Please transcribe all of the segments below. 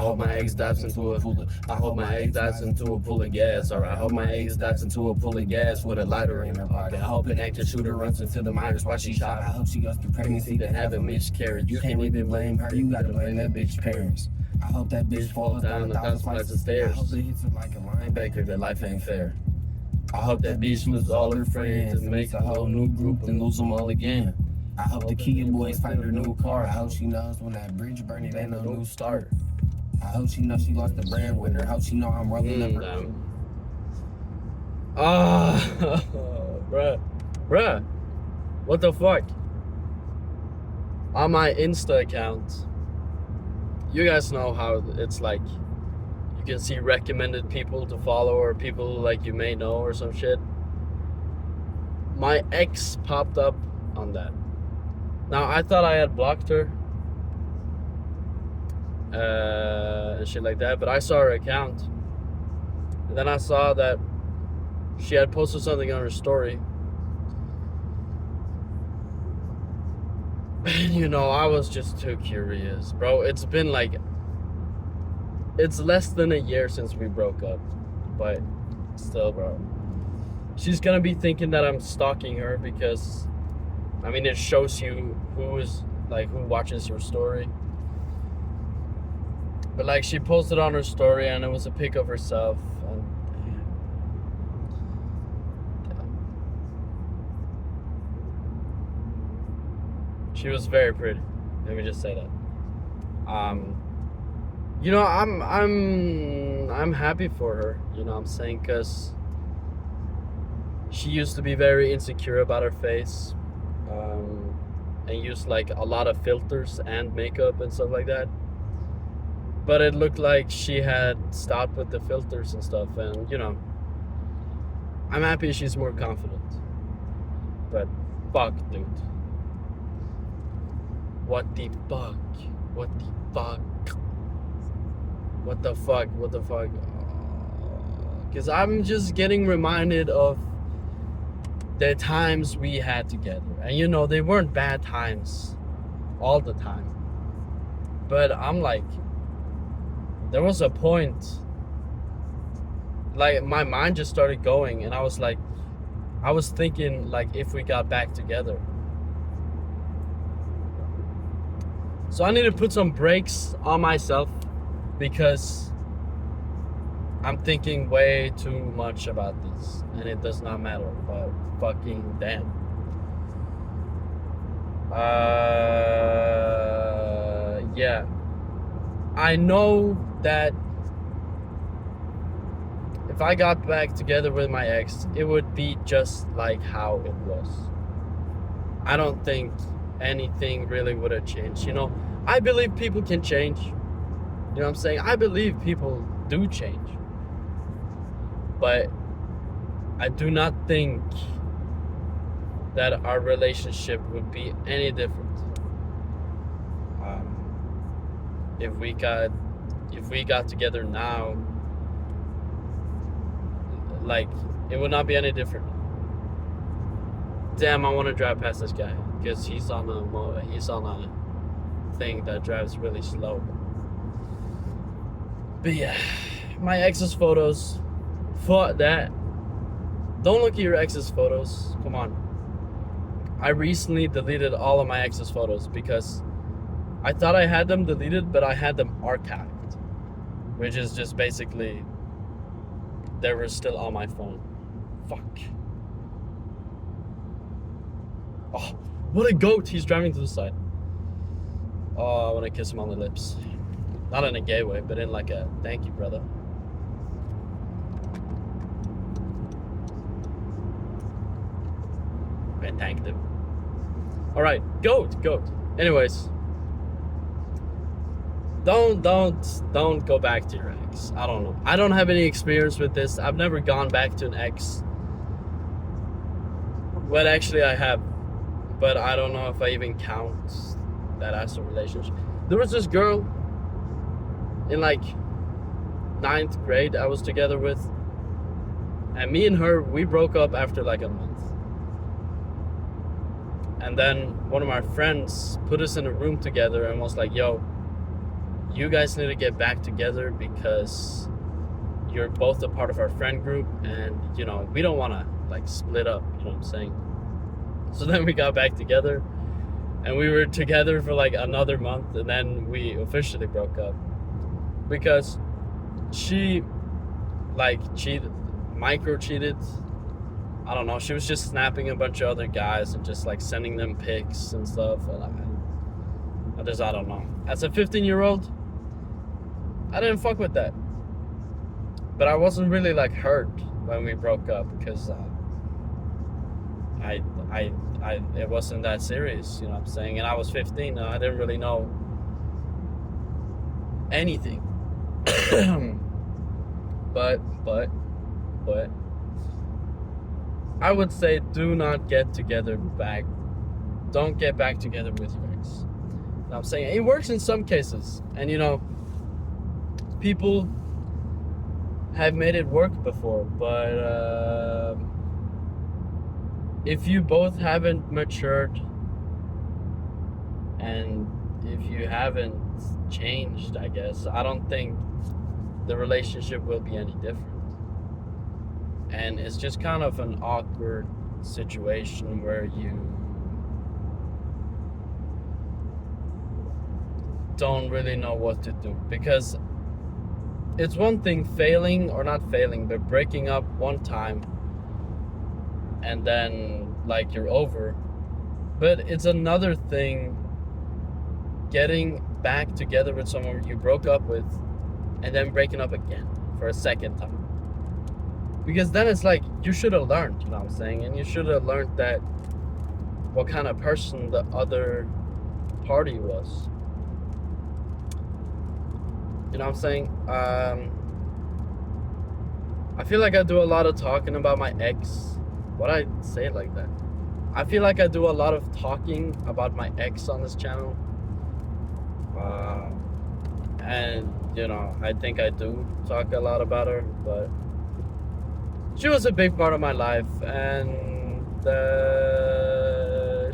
hope my ex dives into a pool. I hope my ex dives into a pool of gas. Or I hope my ex dives into a pool of gas with a lighter in her pocket. I hope an active shooter runs into the minors while she shot. I hope she goes through pregnancy to have a miscarriage. You can't even blame her, you gotta blame that bitch parents. I hope that bitch falls down 1,000 flights of stairs. I hope it hits her like a linebacker, that life ain't fair. I hope that bitch loses all her friends and makes a whole new group and lose them all again. I hope the Kia boys find her new car. I hope she knows when that bridge burn, it ain't no new start. I hope she knows she lost the brand with her. I hope she know I'm rolling up her. Bruh, what the fuck? On my Insta account, you guys know how it's like, you can see recommended people to follow or people like you may know or some shit. My ex popped up on that. Now, I thought I had blocked her and shit like that, but I saw her account. And then I saw that she had posted something on her story. And, you know, I was just too curious, bro. It's been like, it's less than a year since we broke up, but still, bro. She's gonna be thinking that I'm stalking her because, I mean, it shows you who watches your story. But like, she posted on her story and it was a pic of herself. And she was very pretty. Let me just say that. You know, I'm happy for her. You know what I'm saying? Because she used to be very insecure about her face. And used like a lot of filters and makeup and stuff like that. But it looked like she had stopped with the filters and stuff, and you know, I'm happy she's more confident. But fuck, dude. What the fuck? What the fuck? What the fuck? What the fuck? Because I'm just getting reminded of the times we had together. And you know, they weren't bad times all the time. But I'm like, there was a point, like my mind just started going and I was thinking like if we got back together. So I need to put some brakes on myself because I'm thinking way too much about this and it does not matter, but fucking damn. Yeah. I know that if I got back together with my ex, it would be just like how it was. I don't think anything really would have changed. You know, I believe people can change. You know what I'm saying? I believe people do change. But I do not think that our relationship would be any different if we got together now. Like, it would not be any different. Damn, I want to drive past this guy because he's on a thing that drives really slow. But yeah, my ex's photos. Fuck that. Don't look at your ex's photos. Come on. I recently deleted all of my ex's photos because I thought I had them deleted, but I had them archived, which is just basically they were still on my phone. Fuck. Oh, what a goat. He's driving to the side. Oh, I want to kiss him on the lips. Not in a gay way, but in like a thank you, brother. I thanked him. Alright, goat. Anyways. Don't go back to your ex. I don't know. I don't have any experience with this. I've never gone back to an ex. Well, actually I have. But I don't know if I even count that as a relationship. There was this girl in like 9th grade I was together with. And me and her, we broke up after like a month. And then one of my friends put us in a room together and was like, yo, you guys need to get back together because you're both a part of our friend group, and we don't want to like split up. You know what I'm saying? So then we got back together, and we were together for like another month, and then we officially broke up because she like cheated, micro cheated. I don't know. She was just snapping a bunch of other guys and just like sending them pics and stuff. And I don't know. As a 15-year-old, I didn't fuck with that. But I wasn't really like hurt when we broke up because it wasn't that serious. You know what I'm saying? And I was 15. And I didn't really know anything. but I would say do not get together back. Don't get back together with your ex. You know what I'm saying? It works in some cases. And people have made it work before. But if you both haven't matured and if you haven't changed, I guess, I don't think the relationship will be any different. And it's just kind of an awkward situation where you don't really know what to do. Because it's one thing failing, or not failing, but breaking up one time and then like you're over. But it's another thing getting back together with someone you broke up with and then breaking up again for a second time. Because then it's like, you should have learned, you know what I'm saying? And you should have learned that what kind of person the other party was. You know what I'm saying? I feel like I do a lot of talking about my ex. Why'd I say it like that? I feel like I do a lot of talking about my ex on this channel. And, I think I do talk a lot about her, but she was a big part of my life, and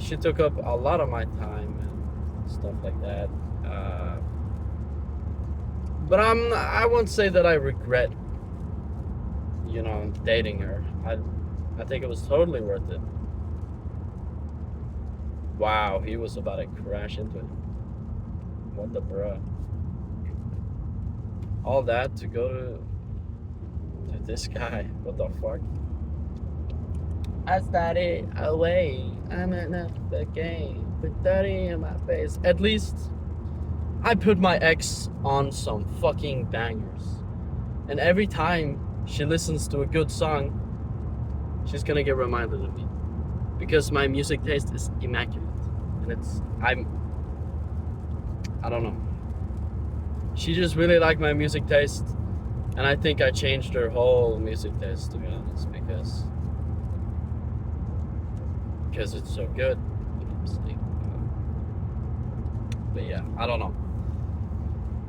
she took up a lot of my time and stuff like that. But I won't say that I regret, dating her. I think it was totally worth it. Wow, he was about to crash into it. What the bruh? All that to go to this guy. What the fuck? I started away. I'm in the game with 30 in my face. At least I put my ex on some fucking bangers. And every time she listens to a good song, she's gonna get reminded of me. Because my music taste is immaculate. And I don't know. She just really liked my music taste. And I think I changed her whole music taste, to be honest, because it's so good. You know what I'm saying? But yeah, I don't know.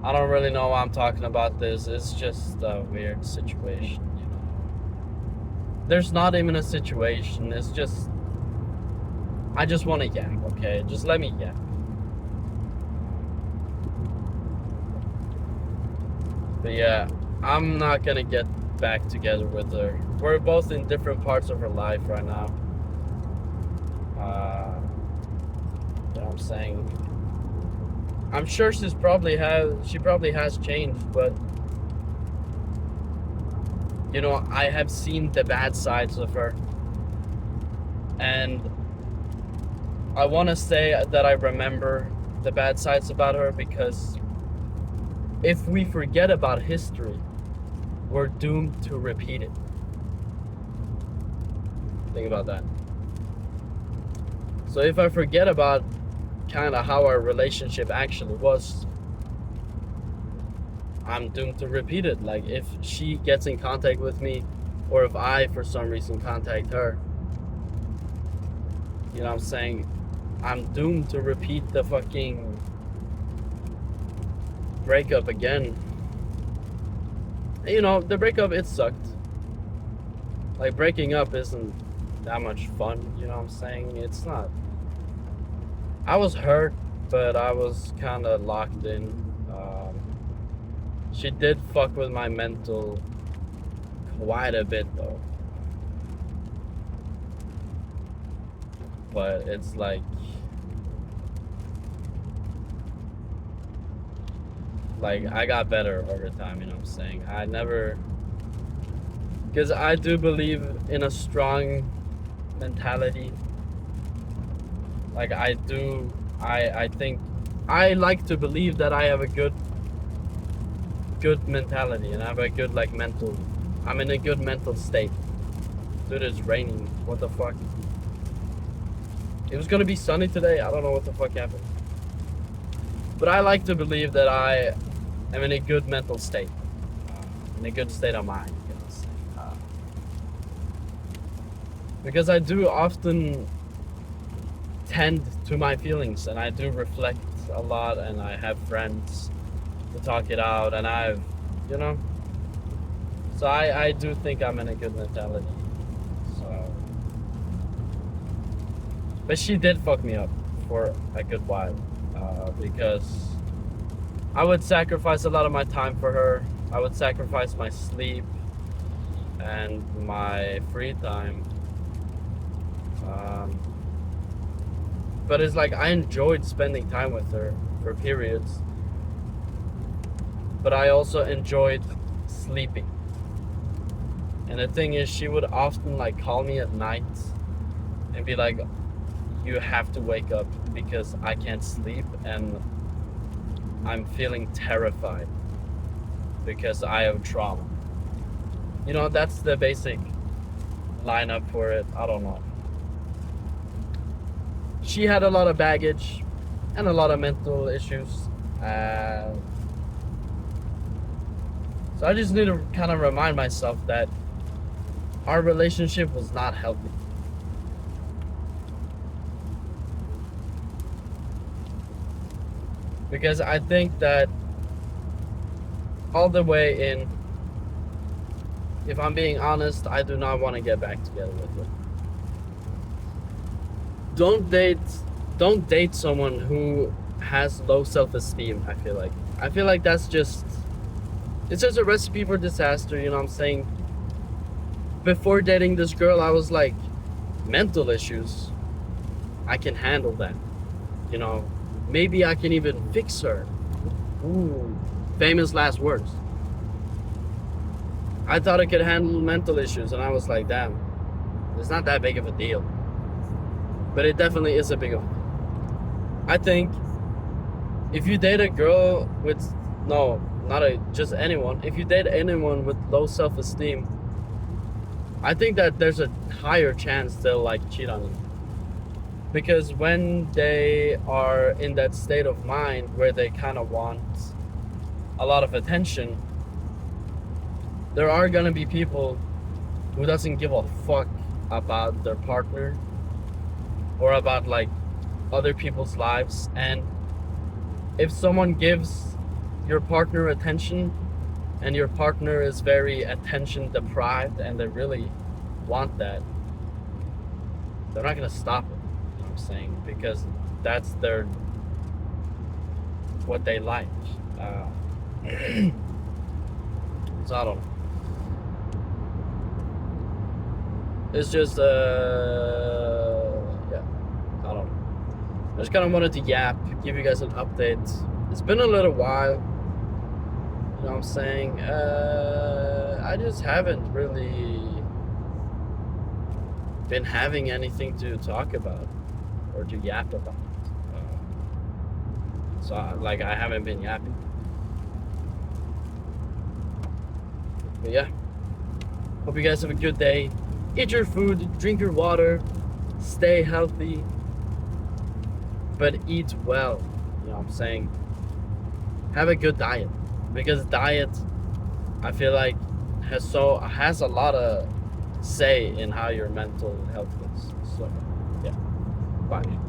I don't really know why I'm talking about this. It's just a weird situation, There's not even a situation. It's just, I just want to yap, okay? Just let me yap. But yeah, I'm not gonna get back together with her. We're both in different parts of her life right now. You know what I'm saying? I'm sure she probably has changed, but I have seen the bad sides of her. And I want to say that I remember the bad sides about her, because if we forget about history, we're doomed to repeat it. Think about that. So if I forget about kind of how our relationship actually was, I'm doomed to repeat it. Like, if she gets in contact with me, or if I for some reason contact her, you know what I'm saying, I'm doomed to repeat the fucking breakup again. The breakup, it sucked. Like, breaking up isn't that much fun, you know what I'm saying? It's not. I was hurt, but I was kind of locked in. She did fuck with my mental quite a bit though. But it's like I got better over time, you know what I'm saying? I never, because I do believe in a strong mentality. Like I do, I think, I like to believe that I have a good mentality and I have a good like mental, I'm in a good mental state. Dude, it's raining. What the fuck? It was gonna be sunny today. I don't know what the fuck happened. But I like to believe that I am in a good mental state, in a good state of mind, you know what I'm saying? Because I do often tend to my feelings and I do reflect a lot and I have friends to talk it out and I've, you know, so I do think I'm in a good mentality. So, but she did fuck me up for a good while, because I would sacrifice a lot of my time for her. I would sacrifice my sleep and my free time. But it's like I enjoyed spending time with her for periods. But I also enjoyed sleeping. And the thing is, she would often like call me at night and be like, you have to wake up because I can't sleep and I'm feeling terrified because I have trauma. You know, that's the basic lineup for it. I don't know. She had a lot of baggage and a lot of mental issues. So I just need to kind of remind myself that our relationship was not healthy. Because I think that all the way in, if I'm being honest, I do not want to get back together with her. Don't date someone who has low self-esteem. I feel like it's just a recipe for disaster, you know what I'm saying? Before dating this girl, I was like, mental issues, I can handle that, you know, maybe I can even fix her. Ooh, famous last words. I thought I could handle mental issues and I was like, damn, it's not that big of a deal. But it definitely is a big of a deal. I think if you date a girl with, no, not just anyone, if you date anyone with low self-esteem, I think that there's a higher chance they'll like cheat on you. Because when they are in that state of mind where they kind of want a lot of attention, there are gonna be people who doesn't give a fuck about their partner or about like other people's lives. And if someone gives your partner attention and your partner is very attention deprived and they really want that, they're not gonna stop it, you know what I'm saying? Because that's what they like. So I don't know. It's just yeah, I don't know. I just kind of wanted to give you guys an update. It's been a little while, you know what I'm saying? I just haven't really been having anything to talk about or to yap about. So I haven't been yapping. But yeah, hope you guys have a good day. Eat your food, drink your water, stay healthy, but eat well, you know what I'm saying? Have a good diet, because diet, I feel like, has a lot of say in how your mental health is. So, yeah, bye.